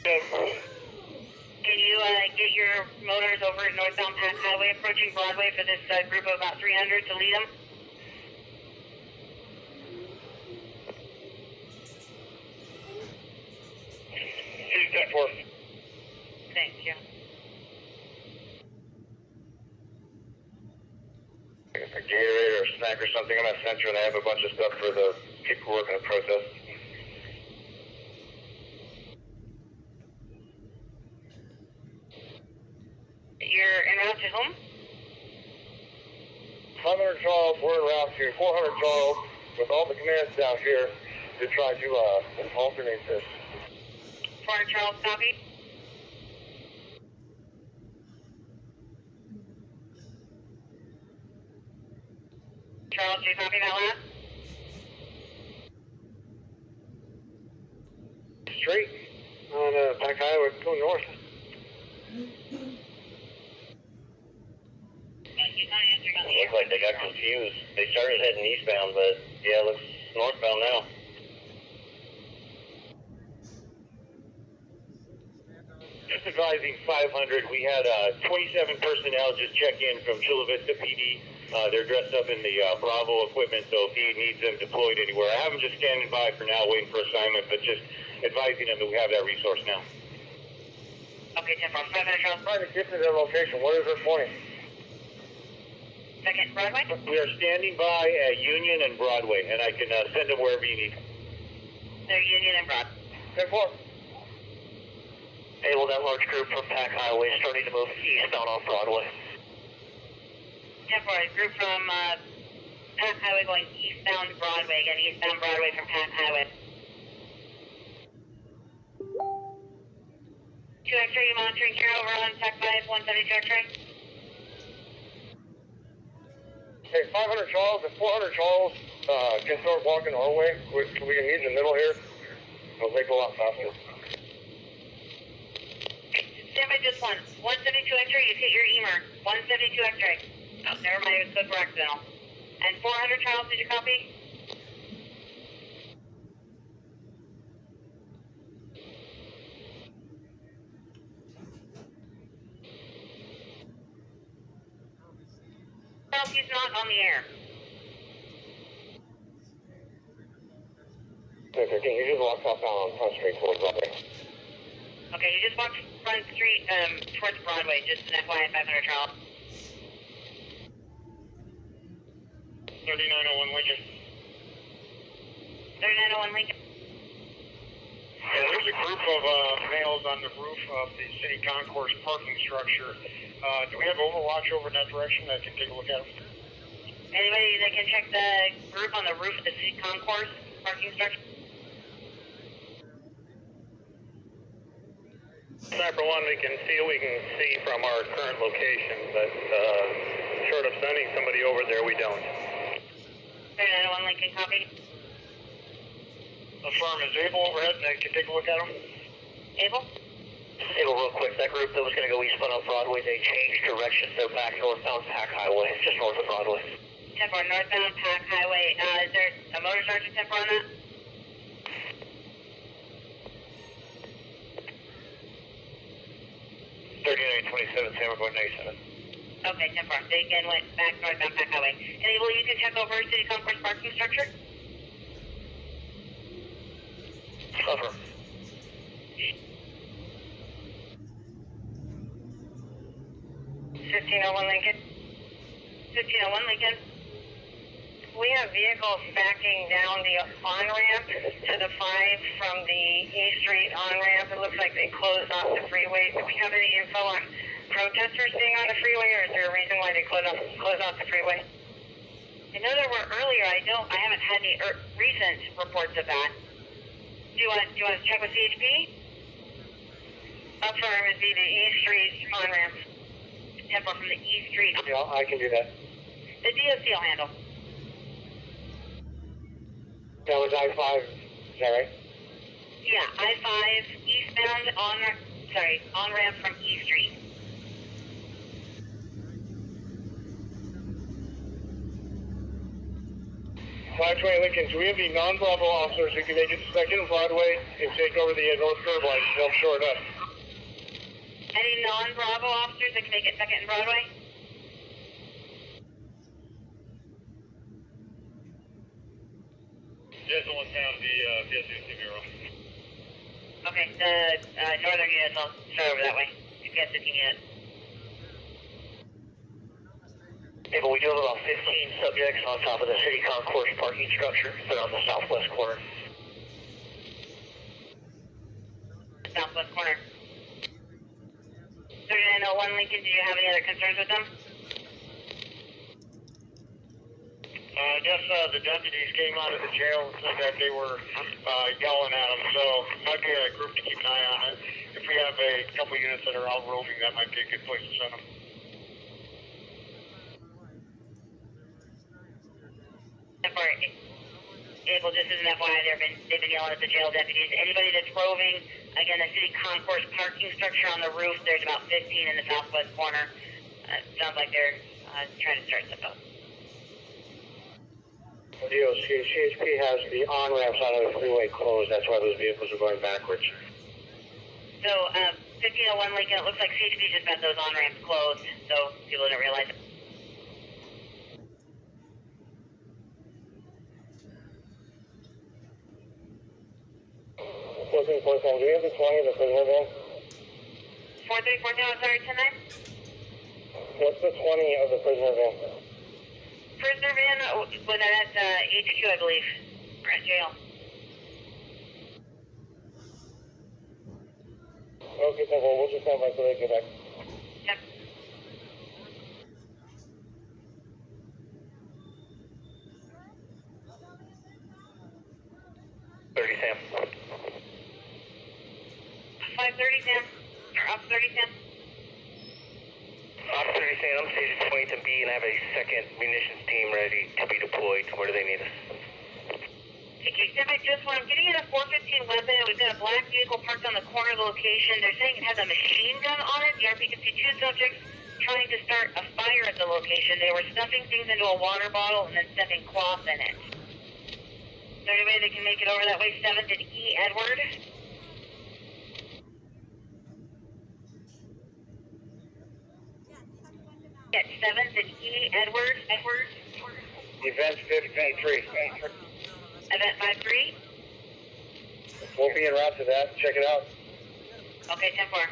Can you get your motors over at northbound Pack Highway approaching Broadway for this group of about 300 to lead them? He's 10-4. Thanks, yeah. A Gatorade or a snack or something on that center, and I have a bunch of stuff for the people working the protest. You're en route to whom? 500 Charles, we're en route to 400 Charles with all the commands down here to try to alternate this. 400 Charles, copy. Charles, do you copy that last? Straight on Pack Highway, go north. Looks like they got confused. They started heading eastbound, but yeah, it looks northbound now. Just advising 500, we had 27 personnel just check in from Chula Vista PD. They're dressed up in the Bravo equipment, so if he needs them deployed anywhere, I have them just standing by for now, waiting for assignment, but just advising them that we have that resource now. Okay, 10-4, 500 Charles. Trying to get to their location. What is their point? Second, Broadway? We are standing by at Union and Broadway, and I can send them wherever you need. They're Union and Broad. 10-4. Able that large group from Pack Highway starting to move eastbound on Broadway. 10-4, group from Pack Highway going eastbound Broadway. Again, eastbound Broadway from Pack Highway. 2 X-ray, you monitoring here over on Tech 5, 172 X-ray? Hey, 500 Charles and 400 Charles can start walking our way. We can meet in the middle here. It'll make it a lot faster. Stand by just once. 172 X-ray, you hit your EMER. 172 X-ray. Oh, never mind, it was good for accidental. And 400 Charles, did you copy? Charles, he's not on the air. Okay, you just walk southbound on Front Street towards Broadway. Okay, you just walked Front Street towards Broadway, just an FYI 500 Charles. 3901 Lincoln. 3901 Lincoln. Yeah, there's a group of males on the roof of the city concourse parking structure. Do we have overwatch over in that direction that can take a look at them? Anybody that can check the group on the roof of the city concourse parking structure? Sniper 1, we can see from our current location, but short of sending somebody over there, we don't. 3901 Lincoln, copy. Affirm, is Able overhead and they can take a look at them? Able? Able, real quick, that group that was going to go eastbound on Broadway, they changed directions. They're back northbound Pack Highway, just north of Broadway. 10-4, northbound Pack Highway. Is there a motor sergeant 10-4 on that? Sam, we're going 97. Okay, 10-4. They again went back northbound Pack Highway. Enable, you can check over city concourse parking structure? Cover. 1501 Lincoln. 1501 Lincoln. We have vehicles backing down the on-ramp to the 5 from the East Street on-ramp. It looks like they closed off the freeway. Do we have any info on protesters being on the freeway, or is there a reason why they closed off the freeway? I know there were earlier. I haven't had any recent reports of that. Do you want to check with CHP? Affirm, it'd be the East Street on-ramp. Tempo from the East Street. Yeah, I can do that. The DOC will handle. That was I-5, is that right? Yeah, I-5 eastbound on-ramp from E Street. 520 Lincoln, do we have any non-Bravo officers who can make it to 2nd and Broadway and take over the north curb line? I'm short up. Any non-Bravo officers that can make it 2nd and Broadway? Yes, someone found the PSUC bureau. Okay, the northern units will start over that way. You get 15 units. Yeah, but we do have about 15 subjects on top of the city concourse parking structure, but on the southwest corner. Southwest corner. 3901 Lincoln, do you have any other concerns with them? I guess the deputies came out of the jail and said that they were yelling at them, so might be a group to keep an eye on it. If we have a couple units that are out roving, that might be a good place to send them. Able, just as an FYI, they've been yelling at the jail deputies. Anybody that's roving, again, the city concourse parking structure on the roof, there's about 15 in the southwest corner. Sounds like they're trying to start stuff up. CHP has the on-ramps on the freeway closed. That's why those vehicles are going backwards. So, 1501 Lincoln, it looks like CHP just got those on-ramps closed, so people didn't realize it. Do we have the 20 of the prisoner van? 4340, sorry, 10-9? What's the 20 of the prisoner van? Prisoner van, was that at HQ, I believe, or at jail. Okay, so we'll just stand by so they get back. Yep. Sam. 530, Sam. Or up 30, Sam. Op 30 Sam, I'm stationed 20 to B and I have a second munitions team ready to be deployed. Where do they need us? Okay, Sam, I just want, I'm getting in a 415 weapon. We've got a black vehicle parked on the corner of the location. They're saying it has a machine gun on it. The RP can see two subjects trying to start a fire at the location. They were stuffing things into a water bottle and then stuffing cloth in it. Is there any way they can make it over that way? 7th and E, Edward. At 7th and E, Edward. Event 53. Event 53. We'll be en route to that. Check it out. Okay, 10-4.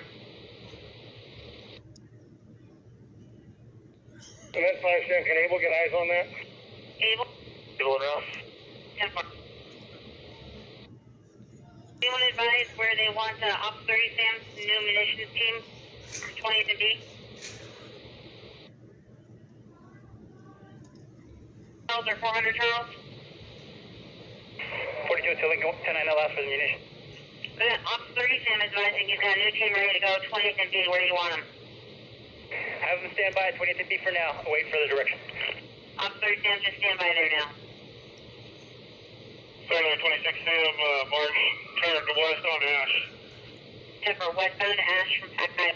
Event 57, can Able get eyes on that? Able. Able enough? 10-4. Do you want to advise where they want Op 30 Sam's new munitions team? 20th and D? Charles or 400 Charles? 42 to Lincoln, 10-9 last for the munitions. Op 30 Sam is advising he's got a new team ready to go. 20th and D, where do you want them? Have them stand by 20th and D for now. Wait for the direction. Op 30 Sam, just stand by there now. 26 Sam, March, turn to west on Ash. Temper westbound Ash from Packeye.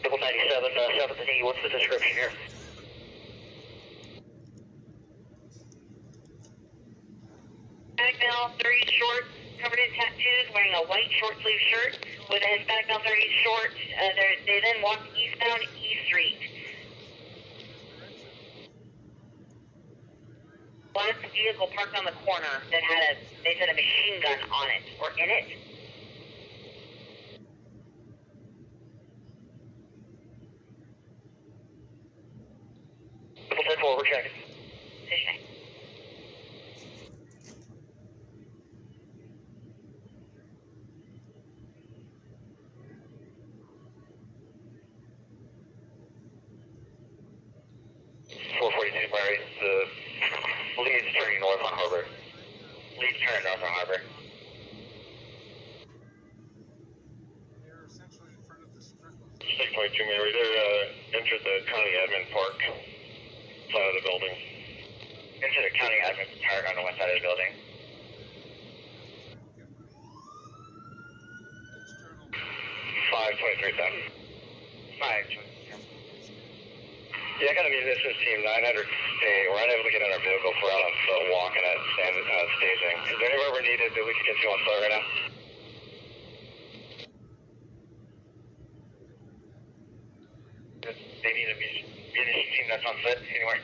Double 97, 7th and E, what's the description here? Hispanic male, 30 short, covered in tattoos, wearing a white short sleeve shirt with a Hispanic male 30 short. They then walked eastbound E Street. Black vehicle parked on the corner that had they said a machine gun on it, or in it. Double 10-4, we're checking. Fishing. Leeds turning north on Harbor. Leeds turning north on Harbor. They're essentially in front of the sprinkler. 622 Mary, they're entered the county admin park side of the building. Into the county admin park on the west side of the building. External. 523 7. 5. Yeah, I got a munitions team 900. state. We're unable to get in our vehicle for out of walking at staging. Is there anywhere we're needed that we can get to on foot right now? They need a munitions team that's on foot anywhere.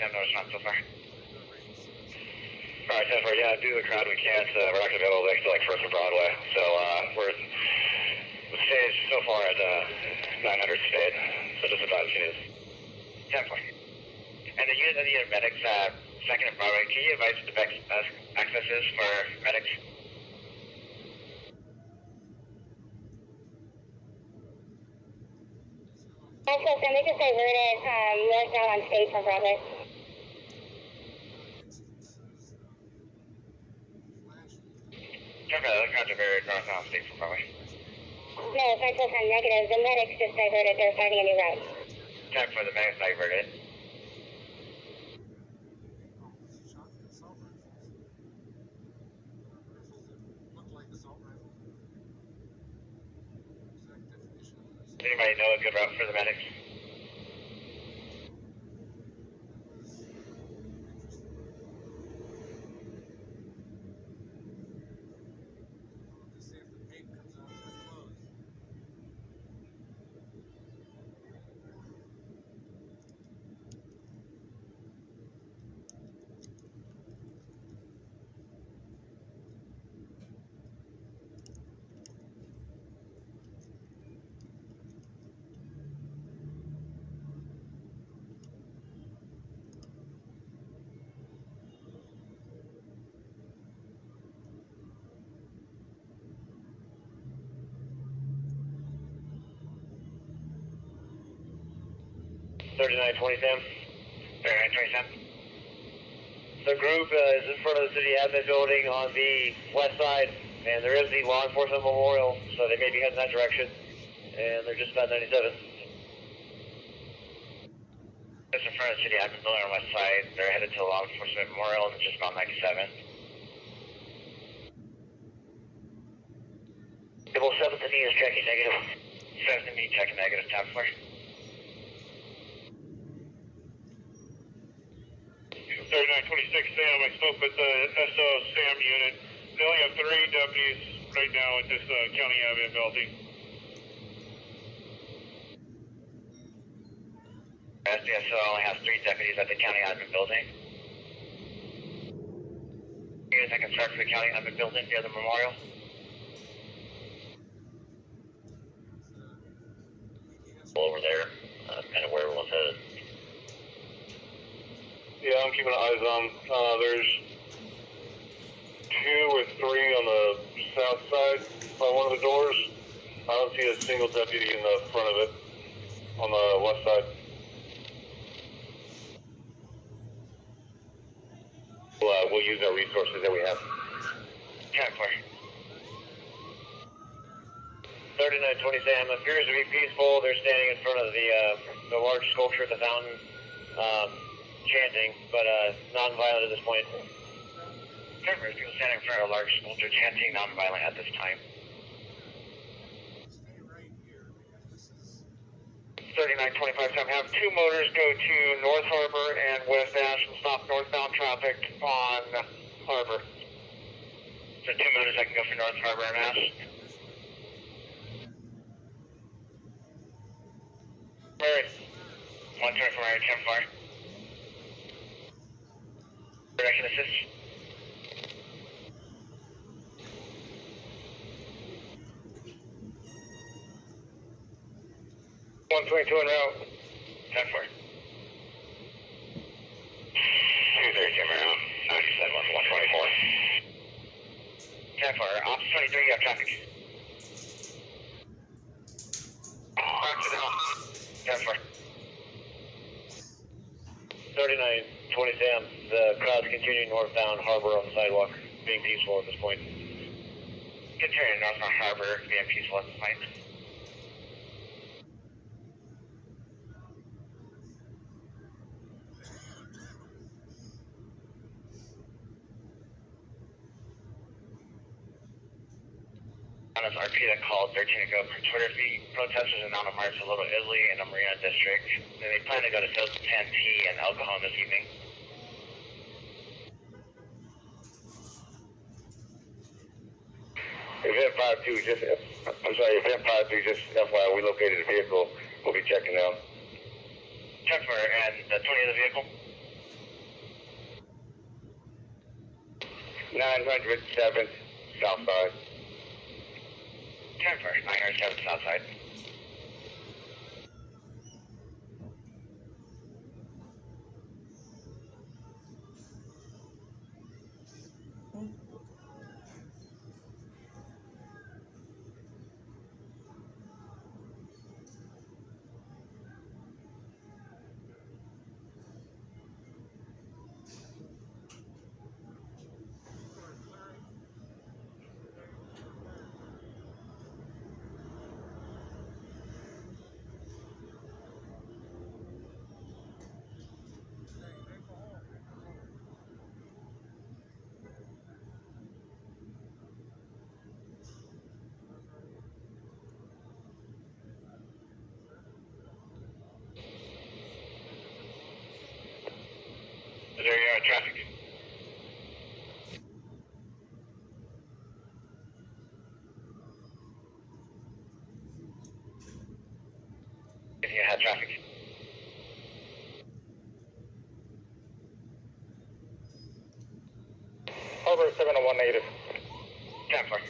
No, it's not so far. Alright, 10-4, yeah, due to the crowd we can't, we're not going to be able to exit like First and Broadway, so we're staged so far at 900 stayed, so just about as soon as 10-4. And the unit of the medics, second and Broadway, can you advise the best accesses for medics? Access, and they just diverted northbound on State from Broadway. Okay, the crowds are very northbound on State from Broadway. No, it's access on negative. The medics just diverted. They're finding a new route. Time for the medics diverted. Assault rifles. Rifles that look like assault rifles. Exact definition of this. Does anybody know a good route for the medics? To see if the paint comes out of their clothes. 3920 Sam. 3920 Sam. The group is in front of the city admin building on the west side, and there is the law enforcement memorial, so they may be heading that direction, and they're just about 97. Just in front of the city admin building on the west side, they're headed to the law enforcement memorial, and just about 97. Double 7 to me is checking negative. 7 to me checking negative, tab 4. 3926 Sam, I spoke with the SO Sam unit. They only have 3 deputies right now at this county admin building. SDSO only has 3 deputies at the county admin building. Units that can start for the county admin building near the memorial. Over there, kind of where everyone's headed. Yeah, I'm keeping eyes on. There's 2 or 3 on the south side by one of the doors. I don't see a single deputy in the front of it on the west side. We'll use our resources that we have. 10-4. 3920 Sam appears to be peaceful. They're standing in front of the large sculpture at the fountain, chanting, but non-violent at this point. There's people standing in front of a large sculpture chanting, non-violent at this time. Stay right here because this is 3925 Sam, have 2 motors go to North Harbor and West Ash and stop northbound traffic on Harbor. So 2 motors that can go for North Harbor and Ash. Mary, 124 Mary, 10-4. Direction assist. One 22 en route. 10-4. 230 Jim around. 97 124. 10-4. Ops 23, you have traffic. Back to the hill. 10-4. 3920 Sam, the crowd's continuing northbound Harbor on the sidewalk, being peaceful at this point. Continuing northbound Harbor, being peaceful at this point. anonymous RP that called 13 ago for Twitter feed. Protesters are now on a march to Little Italy in the Marina District. And they plan to go to Santee and El Cajon this evening. Event 52, Event 52, just FYI, we located the vehicle. We'll be checking out. 10-4, and the 20 of the vehicle? 907 Southside. 10-4, 907 Southside. Is there traffic? You had traffic. Harbor 701 negative. 10-4.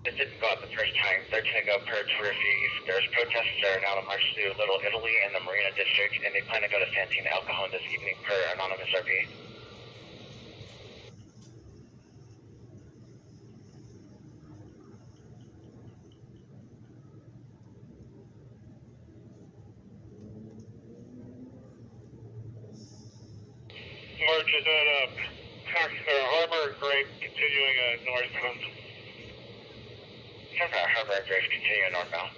It didn't go out the first time. 13 ago per Twitter feed. There's protesters that are now on march to Little Italy and the Marina District, and they plan to go to Santee and El Cajon this evening per anonymous RP. March is at Harbor Grape, continuing northbound. 10-4, Harbor Graves, continuing northbound.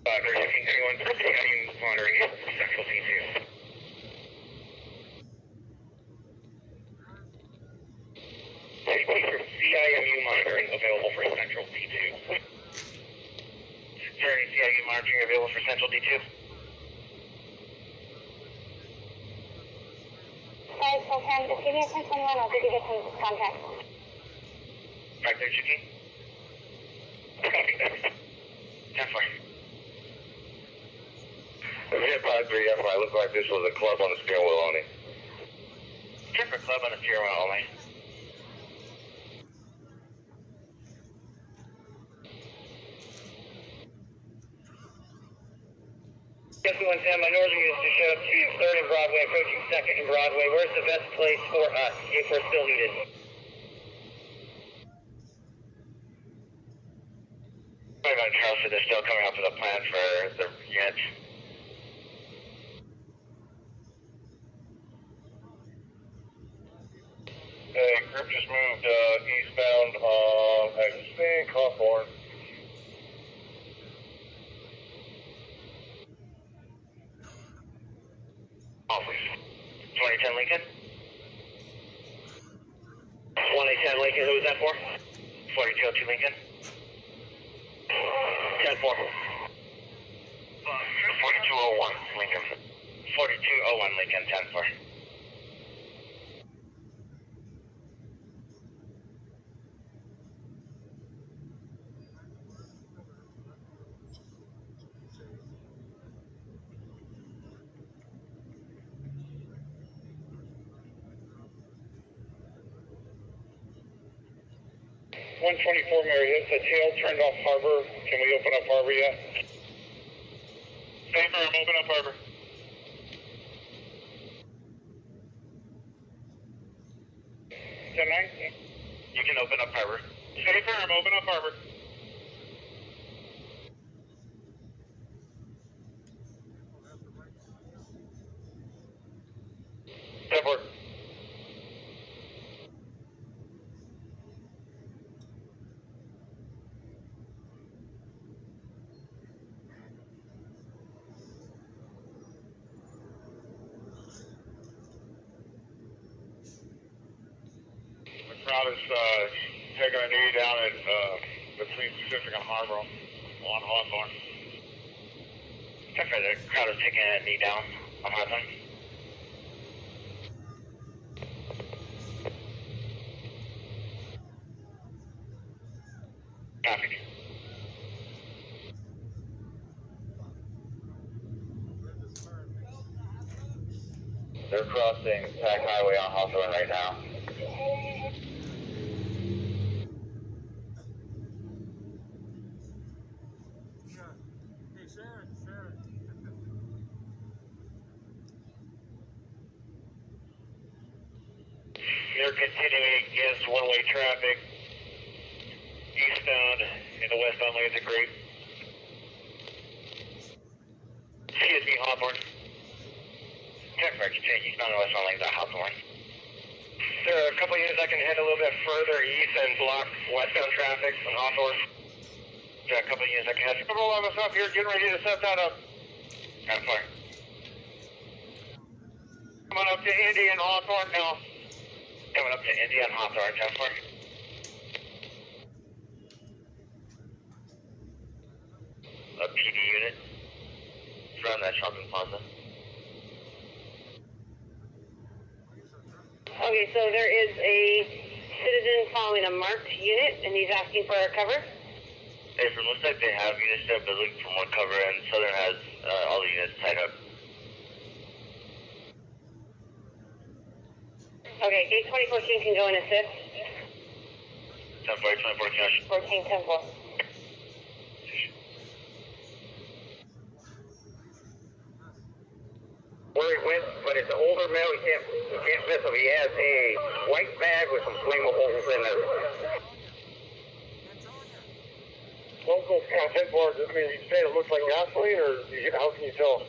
There's 1531 heading monitoring Central T2. CIMU monitoring available for Central D2. Sorry, CIMU monitoring available for Central D2. Alright, so Sam, just give me a 1021, I'll give you some contact. Right there, GP. Copy that. 10-4. Event 53, FYI, looked like this was a club on the steering wheel only. 10-4, club on the steering wheel only. Yes, we want Sam. My northern is to show up to 3rd and Broadway, approaching 2nd and Broadway. Where's the best place for us if we're still needed? Sorry about Charles, so they're still coming up with a plan for the units. Group just moved eastbound I think Hawthorne. Office. 2010 Lincoln? 2010 Lincoln, who was that for? 4202 Lincoln? 10-4. 4201 Lincoln. 4201 Lincoln, 10-4. .124 Mary, has the tail turned off harbor? Can we open up harbor yet? Safer, I'm open up harbor. You can open up harbor. Safer, I'm open up harbor. Step crowd is taking a knee down at between Pacific and Harbor on Hawthorne. The crowd is taking a knee down on Hawthorne. Traffic. They're crossing Pack Highway on Hawthorne right now. Yeah. Hey, Sharon. They're continuing against one-way traffic eastbound in the westbound lanes of Grape. Excuse me, Hawthorne. Check for continue eastbound and westbound lanes at Hawthorne. There are a couple units I can head a little bit further east and block westbound traffic on Hawthorne. There are a couple units I can head. Couple of us up here getting ready to set that up. Got fire. Coming up to Indy and Hawthorne now. Coming up to Indy and Hawthorne, 10-4. A PD unit. It's around that shopping plaza. Okay, so there is a citizen following a marked unit, and he's asking for cover. Hey, from looks like they have units there, but looking for more cover, and Southern has all the units tied up. Okay, gate 2014 can go and assist. 10-4, 2014. 14, 10-4. Where he went, but it's an older male. You can't miss him. He has a white bag with some flammables in it. Local content board, I mean, you say it looks like gasoline, or how can you tell?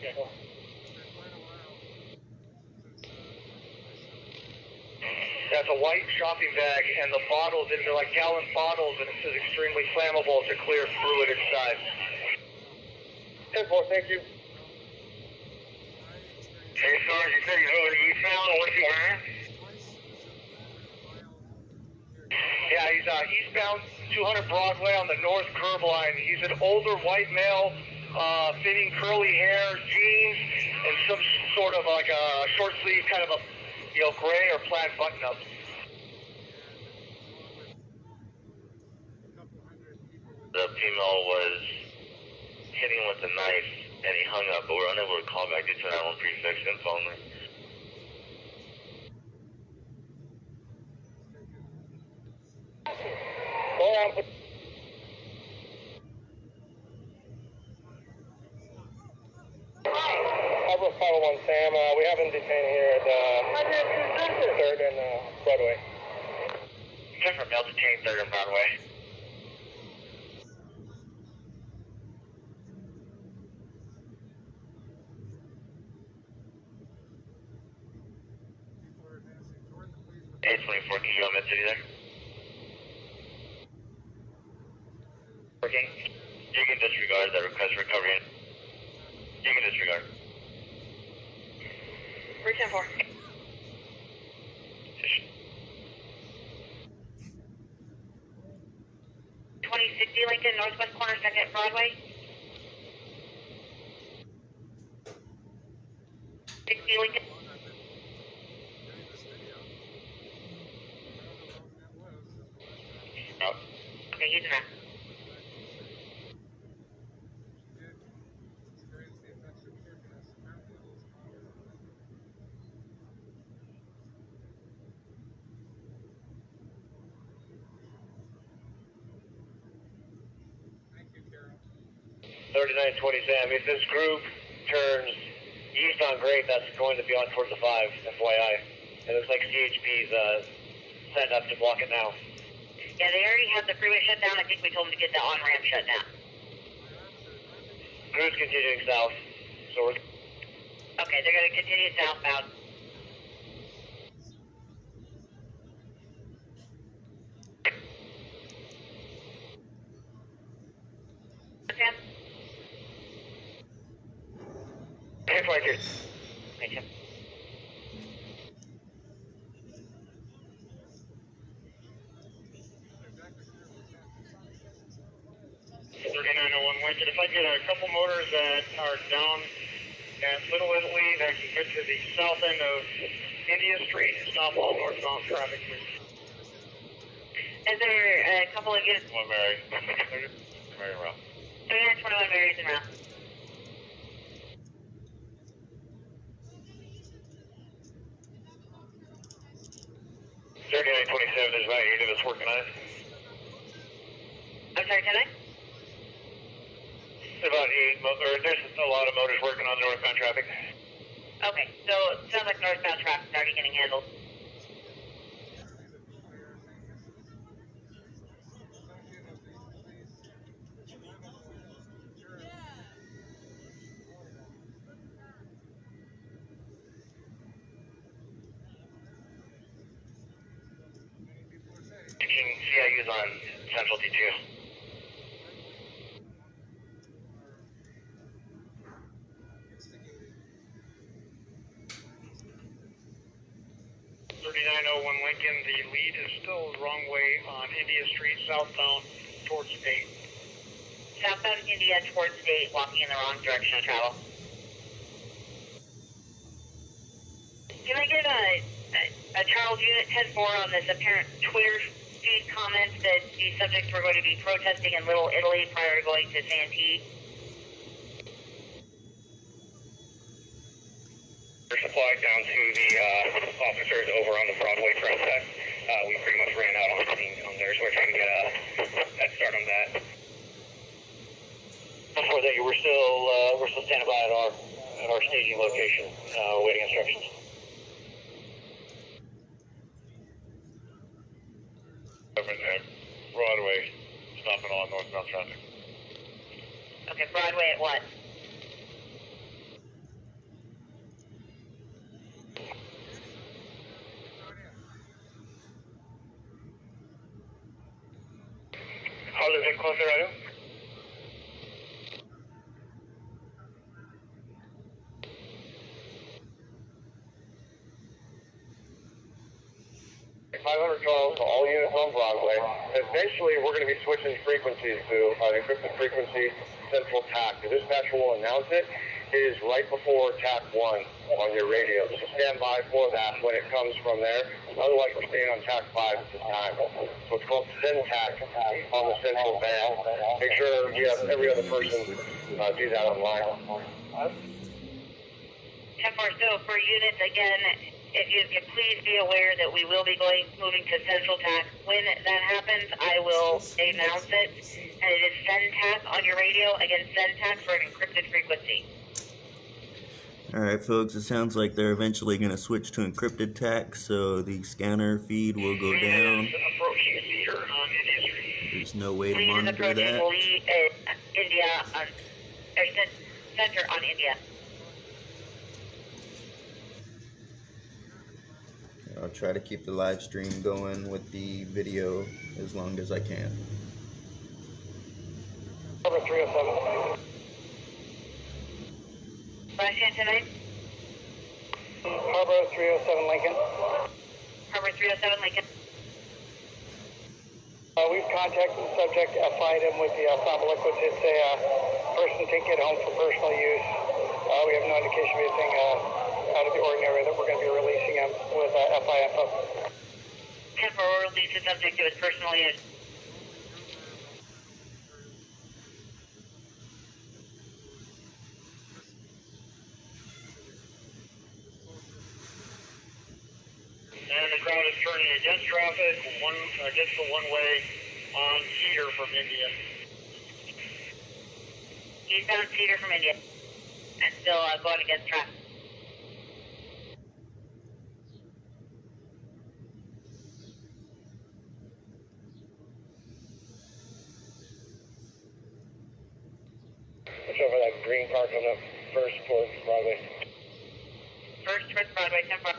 That's a white shopping bag, and the bottles, they're like gallon bottles, and it says extremely flammable. It's a clear fluid inside. 10-4, thank you. Hey, Sarge, you said he's over eastbound, and what's he wearing? Yeah, he's eastbound 200 Broadway on the north curb line. He's an older white male, thinning curly hair, jeans, and some sort of like a short sleeve kind of a, gray or plaid button up. The female was hitting with a knife, and he hung up, but we're unable to call back due to an 911 prefix info only. Go around. Harbor 501 Sam, we have him detained here at 3rd and Broadway. Check for male detained 3rd and Broadway. People are advancing toward the police. 824, can you go mid-city there? Working. You can disregard that request for recovery. You can disregard. We're 10-4. 2060 Lincoln, northwest corner, 2nd Broadway. 60 Lincoln. Getting this video. I don't know how long that was. Oh. Okay, he's in there. Did experience the effects of trippiness. Apparently it was power. Thank you, Carol. 3920 Sam, if this group turns east on Great, that's going to be on towards the 5, FYI. It looks like CHP's setting up to block it now. Yeah, they already have the freeway shut down. I think we told them to get the on-ramp shut down. Crew's continuing south, so we're... Okay, they're going to continue southbound. Sam? Hey, Flanker. Thank you. that are down at Little Italy that can get to the south end of India Street and stop all northbound traffic. Is there a couple of units? One Mary. Mary Route. 3921 Mary's en route. There's about 8 of us working on it. I'm sorry, can I? There's about 8, there's a lot of motors working on the northbound traffic. Okay, so it sounds like northbound traffic is already getting handled. CIU's on Central D2. Lincoln, the lead is still the wrong way on India Street, southbound towards State. Southbound India towards State, walking in the wrong direction of travel. Can I get a Charles Unit 10-4 on this apparent Twitter feed comment that these subjects were going to be protesting in Little Italy prior to going to Santee? They're supplied down to the officers over on the Broadway front side. We pretty much ran out on the scene on there, so we're trying to get a head start on that. Before that, we're still standing by at our staging location, waiting instructions. Broadway, stopping all northbound traffic. Okay, Broadway at what? How's it closer, Radu? calls to all units on Broadway. Eventually, we're going to be switching frequencies to an encrypted frequency central TAC. The dispatcher will announce it. It is right before TAC 1 on your radio. So stand by for that when it comes from there. Otherwise, we're staying on TAC 5 at this time. So it's called SynTAC on the central band. Make sure you have every other person do that online. 10-4, so for units, again, if you could please be aware that we will be moving to Central TAC. When that happens, I will announce it, and it is SendTAC on your radio. Again, SendTAC for an encrypted frequency. Alright folks, it sounds like they're eventually going to switch to encrypted TAC, so the scanner feed will go down. There's no way to monitor that. India on, or center on India. I'll try to keep the live stream going with the video as long as I can. Harbor 307. Last chance tonight? Harbor 307 Lincoln. Harbor 307 Lincoln. We've contacted the subject, FI'd him with the flammable liquids. It's a person taking it home for personal use. We have no indication of anything out of the ordinary that we're going to be releasing him with FI info. 10-4, we'll release the subject to his personal use. And the crowd is turning against traffic, against the one-way on Cedar from India. Eastbound Cedar from India. And still going against traffic. Watch over that green car coming up first towards Broadway. First towards Broadway, 10-4.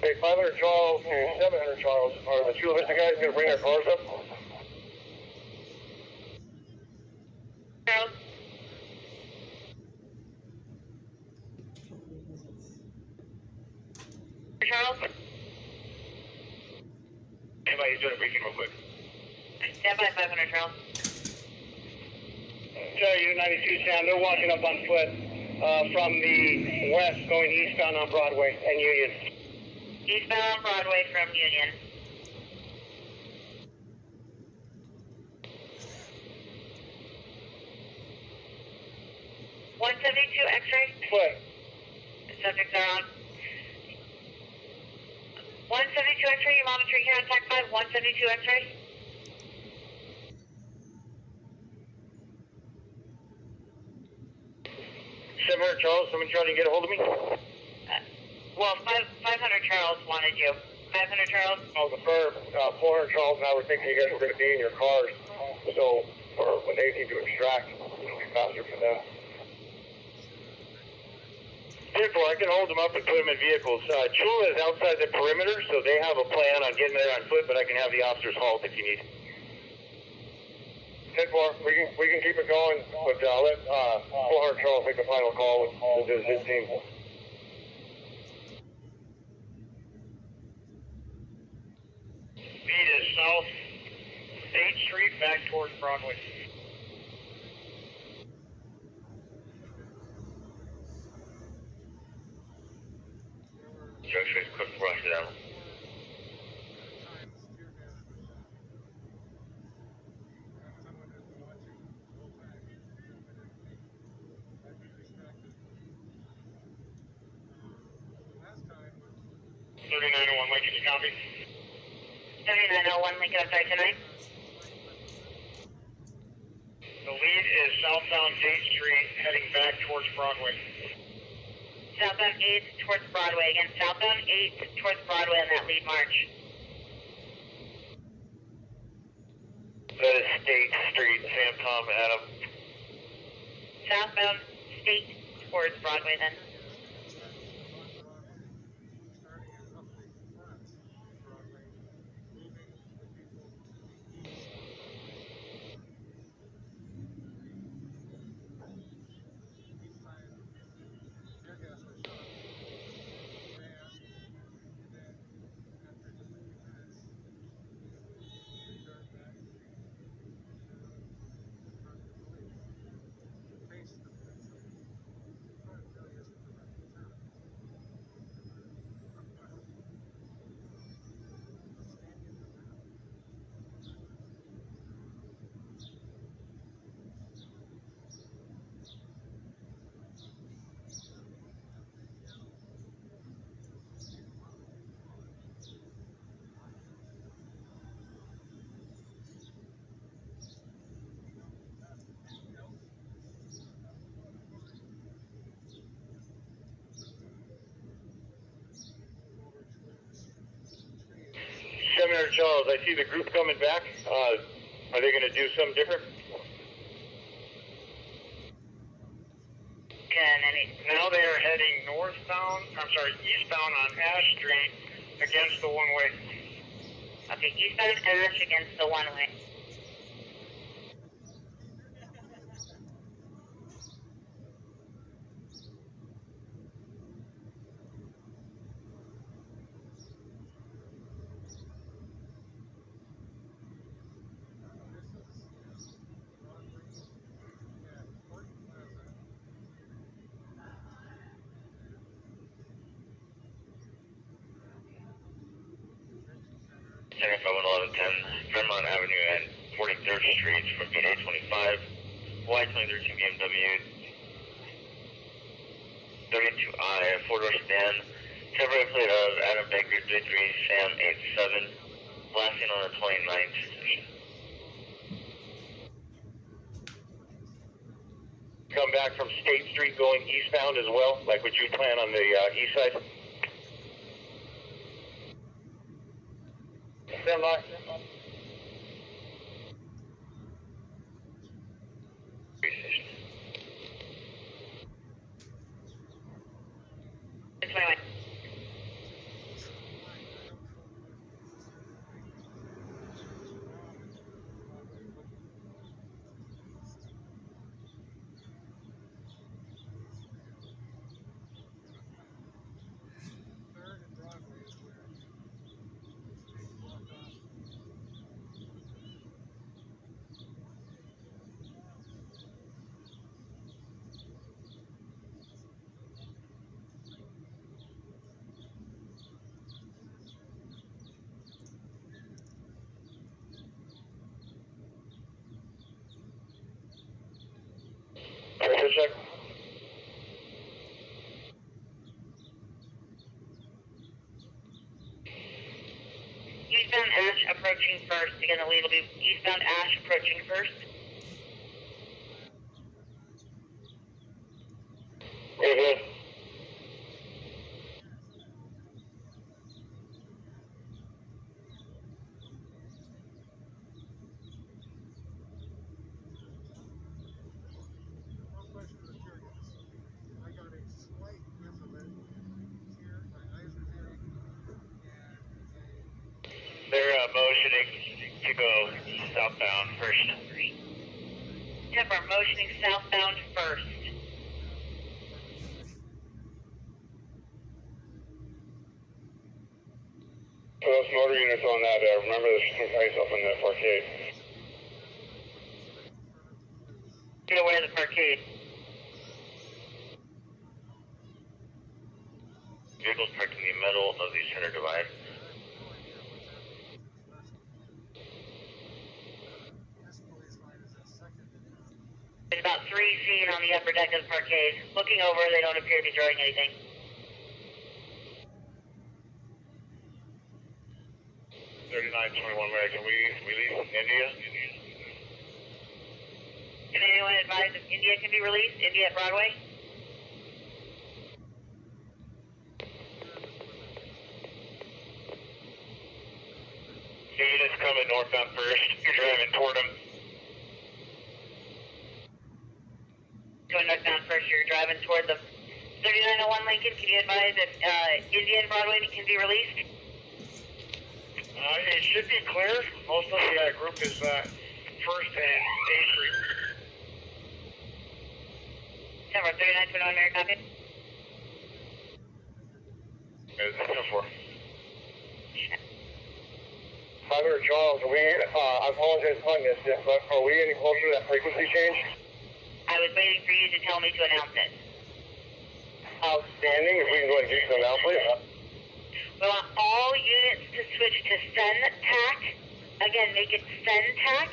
Hey, 500 Charles and 700 Charles. Are the Chula Vista guys going to bring their cars up? Charles? Charles? Anybody's doing a briefing real quick. Stand by 500 Charles. Unit 92 Sam, they're walking up on foot from the west going eastbound on Broadway and Union. Eastbound on Broadway from Union. $172 X-ray. Foot. Subjects are on. 172 X-ray, you monitoring here on TAC 5, 172 X-ray. Charles, someone trying to get a hold of me? Well, 500 Charles wanted you. 500 Charles? Oh, the firm, 400 Charles and I were thinking you guys were going to be in your cars. So, for when they need to extract, it'll be faster for them. Therefore, I can hold them up and put them in vehicles. Chula is outside the perimeter, so they have a plan on getting there on foot, but I can have the officers halt if you need. 10-4, we can keep it going, but let 400 Charles make the final call with his team. Speed is south 8th Street back towards Broadway. Junction is quick rush down. Someone has been watching the whole time. I've been distracted. Last time was 3901 Lincoln, copy. 7901 Lincoln, I'm sorry, tonight. The lead is southbound 8th Street heading back towards Broadway. Southbound 8th towards Broadway. Again, southbound 8th towards Broadway on that lead march. That is State Street, Sam, Tom, Adam. Southbound State towards Broadway then. starting at roughly front Broadway, moving the people east. Each time tear gas was shot, ran, and then after just a few minutes, returned back to confront the police. Face the police. The front really isn't the right term. Charles, I see the group coming back. Are they going to do something different? Now they are heading eastbound on Ash Street against the one-way. Okay, eastbound Ash against the one-way. Center 1110, Fremont Avenue and 43rd Street from Gate 825, Y2013 BMW 32I, 4-door sedan, Chevrolet plate of Adam Baker 33 Sam 87, blasting on the 29th. Come back from State Street going eastbound as well, like what you plan on the east side? Stand by. approaching first. Again, the lead will be eastbound Ash approaching first. Good. One question for the tear gas. I got a slight whiff of it here. My eyes are tearing. And They're motioning to go southbound first. Temper, motioning southbound first. So those motor units on that, remember there's some ice up in the parkade. Get away of the parkade. Vehicles parked in the middle of the center divide. this police line is at second. There's about 3 feet on the upper deck of the parkade. Looking over, they don't appear to be throwing anything. 3921 American, we release India. Can anyone advise if India can be released? India at Broadway? The units coming northbound first. You're driving toward them. Going northbound first, you're driving toward the 3901 Lincoln. Can you advise if India and Broadway can be released? It should be clear. Most of the group is first and A Street. Temper, 3921 American, copy. It's 10-4. Father Charles, I apologize for this, but are we getting closer to that frequency change? I was waiting for you to tell me to announce it. Outstanding. If we can go ahead and do some announcement. We want all units to switch to send tac. Again, make it send tac.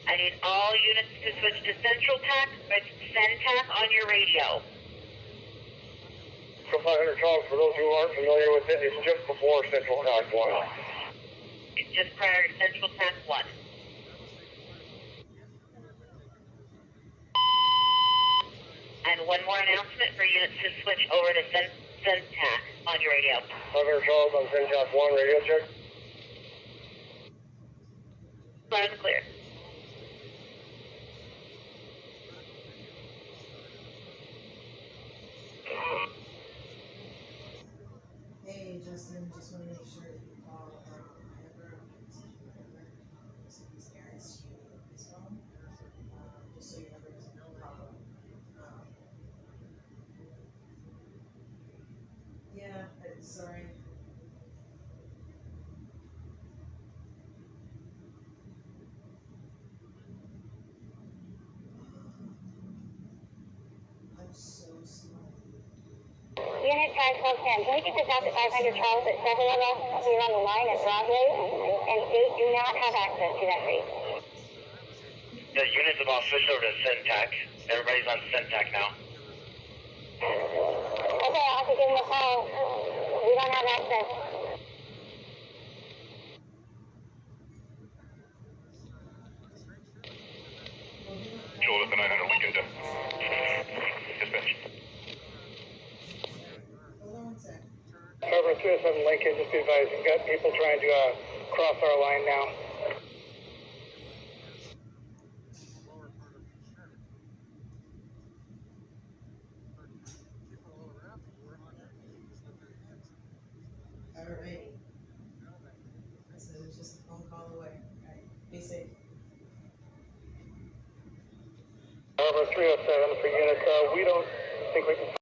I need all units to switch to central tac, but send tac on your radio. So 500 Charles, for those who aren't familiar with it, it's just before Central Tac 1. It's just prior to central tac 1. And one more announcement for units to switch over to send tac on your radio. 500 Charles on Central Tac 1, radio check. Loud and clear. Hey Justin, just want to make sure that you call Amber, so these guys to his phone, just so you know there's no problem. Yeah, sorry. I'm so sorry. Unit 1010, can we get this out to 500 Charles at several of us here on the line at Broadway, and they do not have access to that read. The units have all switched over to Centac. Everybody's on Centac now. Okay, I'll have to give them a call. We don't have access. Joel at the 900 Lincoln. Dispatch. Hold on one sec. Cover 307 Lincoln, just be advised, we've got people trying to cross our line now. Lower part of the shed. But people all around me were on their knees with their hands up. Alrighty. Now that So it's just a phone call away. Alright, be safe. Cover 307 for units, we don't think we can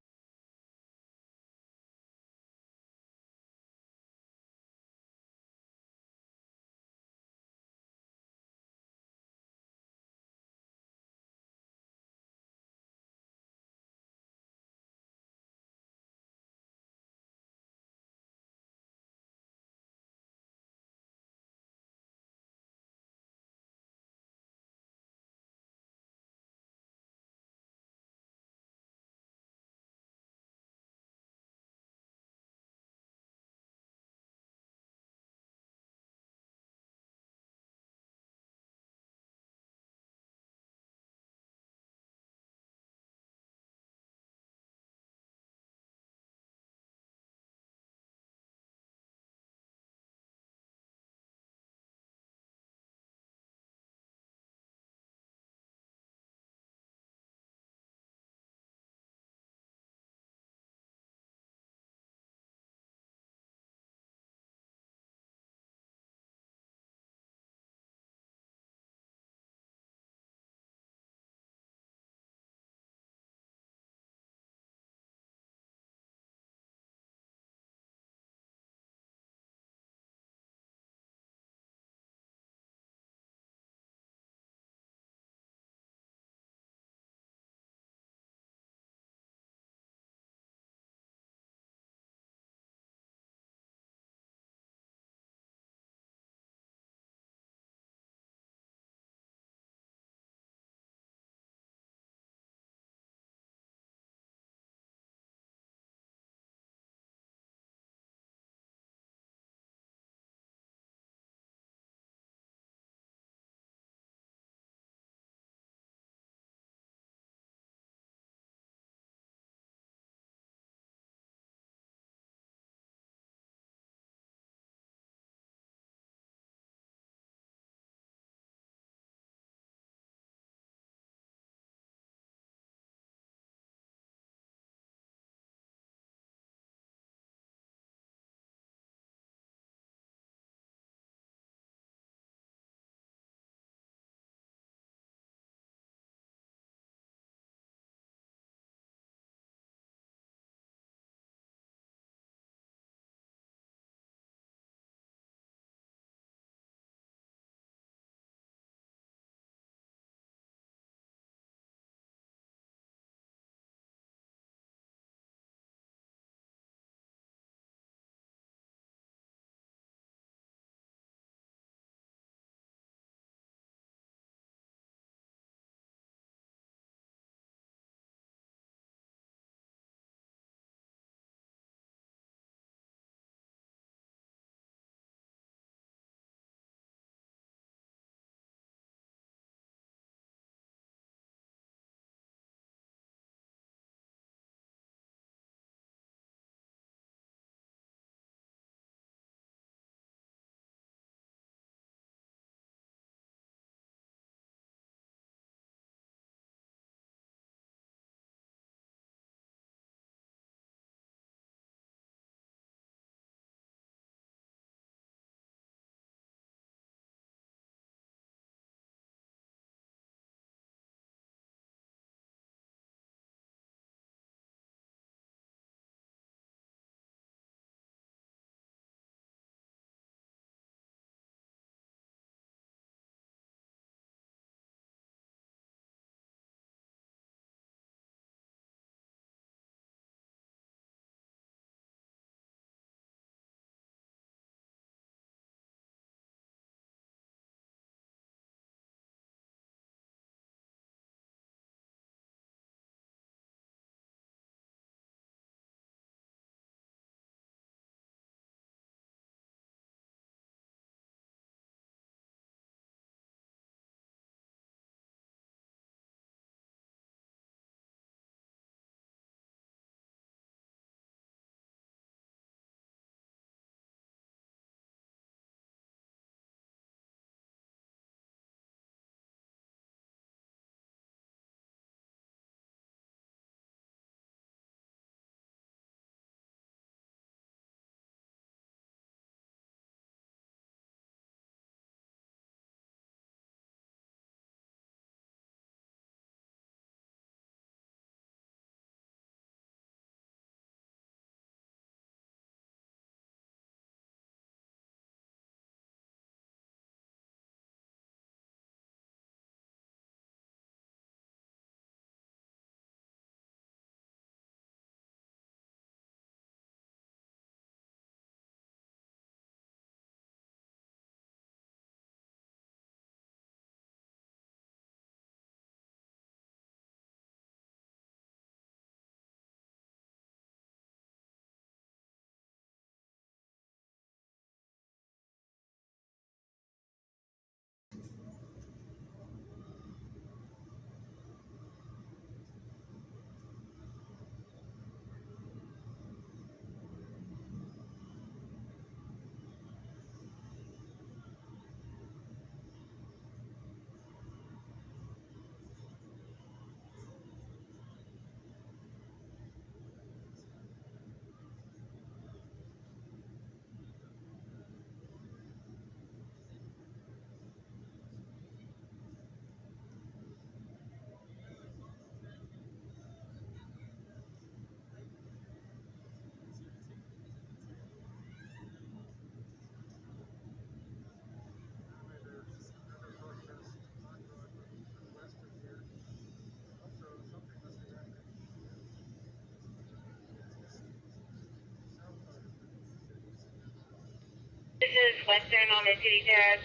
is Western Mom and City Dad.